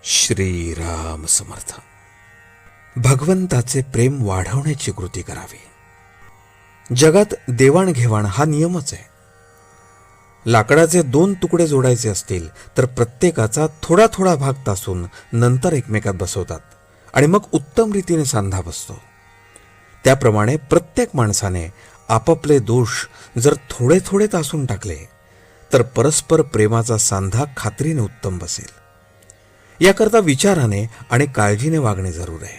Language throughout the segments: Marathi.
श्रीराम समर्थ. भगवंताचे प्रेम वाढवण्याची कृती करावी. जगात देवाणघेवाण हा नियमच आहे. लाकडाचे 2 तुकडे जोडायचे असतील तर प्रत्येकाचा थोडा थोडा भाग तासून नंतर एकमेकात बसवतात आणि मग उत्तम रीतीने सांधा बसतो. त्याप्रमाणे प्रत्येक माणसाने आपापले दोष जर थोडे थोडे तासून टाकले तर परस्पर प्रेमाचा सांधा खात्रीने उत्तम बसेल. याकरता विचाराने आणि काळजीने वागणे जरूर आहे.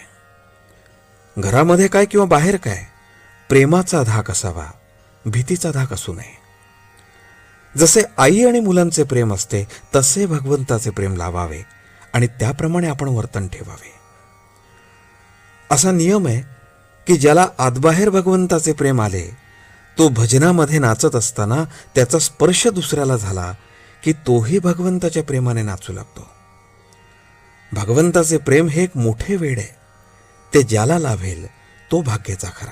घरामध्ये काय किंवा बाहेर काय, प्रेमाचा धाक असावा, भीतीचा धाक असू नये. जसे आई आणि मुलांचे प्रेम असते तसे भगवंताचे प्रेम लावावे आणि त्याप्रमाणे आपण वर्तन ठेवावे. असा नियम आहे की ज्याला आतबाहेर भगवंताचे प्रेम आले तो भजनामध्ये नाचत असताना त्याचा स्पर्श दुसऱ्याला झाला की तोही भगवंताच्या प्रेमाने नाचू लागतो. भगवंताचे प्रेम हे एक मोठे वेड आहे. ते ज्याला लाभेल तो भाग्याचा खरा.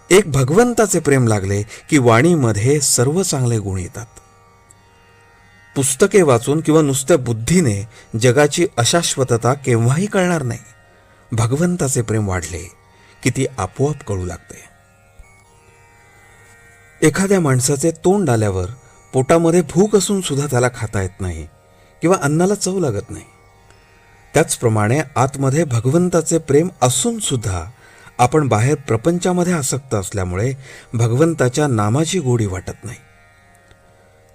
एक भगवंताचे प्रेम लागले की वाणीमध्ये सर्व चांगले गुण येतात. पुस्तके वाचून किंवा नुसत्या बुद्धीने जगाची अशाश्वतता केव्हाही कळणार नाही. भगवंताचे प्रेम वाढले की ती आपोआप कळू लागते. एखाद्या माणसाचे तोंड आल्यावर पोटामध्ये भूक असून सुद्धा त्याला खाता येत नाही किंवा अन्नाला चव लागत नाही. त्याचप्रमाणे आतमध्ये भगवंताचे प्रेम असून सुद्धा आपण बाहेर प्रपंचामध्ये आसक्त असल्यामुळे भगवंताच्या नामाची गोडी वाटत नाही.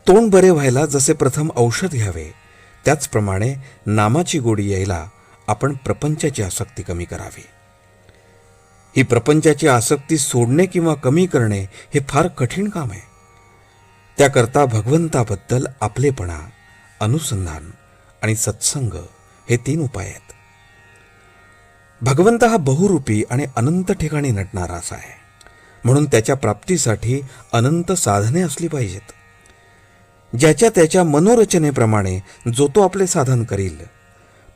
तोंड बरे व्हायला जसे प्रथम औषध घ्यावे त्याचप्रमाणे नामाची गोडी यायला आपण प्रपंचाची आसक्ती कमी करावी. ही प्रपंचाची आसक्ती सोडणे किंवा कमी करणे हे फार कठीण काम आहे. त्याकरता भगवंताबद्दल आपलेपणा, अनुसंधान आणि सत्संग हे 3 उपाय आहेत. भगवंत हा बहुरूपी आणि अनंत ठिकाणी नटणारा असा आहे, म्हणून त्याच्या प्राप्तीसाठी अनंत साधने असली पाहिजेत. ज्याच्या त्याच्या मनोरचनेप्रमाणे जो तो आपले साधन करील,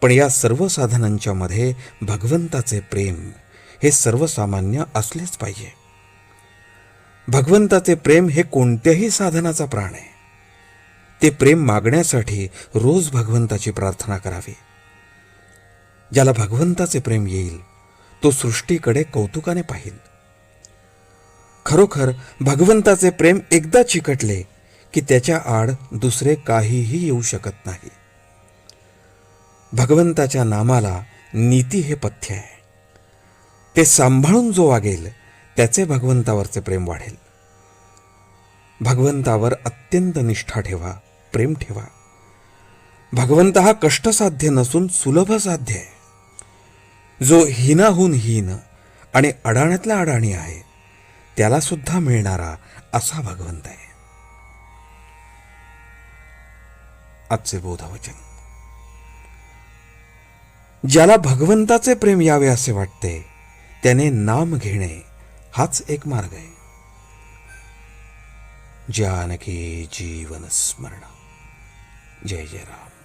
पण या सर्व साधनांच्या मध्ये भगवंताचे प्रेम हे सर्वसामान्य असलेच पाहिजे. भगवंताचे प्रेम हे कोणत्याही साधनाचा प्राण आहे. ते प्रेम मागण्यासाठी रोज भगवंताची प्रार्थना करावी. ज्याला भगवंताचे प्रेम येईल तो सृष्टीकडे कौतुकाने पाहिल. खरोखर भगवंताचे प्रेम एकदा चिकटले की त्याच्या आड दुसरे काहीही येऊ शकत नाही. भगवंताच्या नामाला नीती हे पथ्य आहे. ते सांभाळून जो वागेल त्याचे भगवंतावरचे प्रेम वाढेल. भगवंतावर अत्यंत निष्ठा ठेवा, प्रेम ठेवा. भगवंत हा कष्टसाध्य नसून सुलभ साध्य आहे. जो हीनाहून हीन आणि अडाण्यातल्या अडाणी आहे त्याला सुद्धा मिळणारा असा भगवंत आहे. आजचे बोधवचन. ज्याला भगवंताचे प्रेम यावे असे वाटते त्याने नाम घेणे हाच एक मार्ग आहे. जानकी जीवन स्मरण. जय जय राम.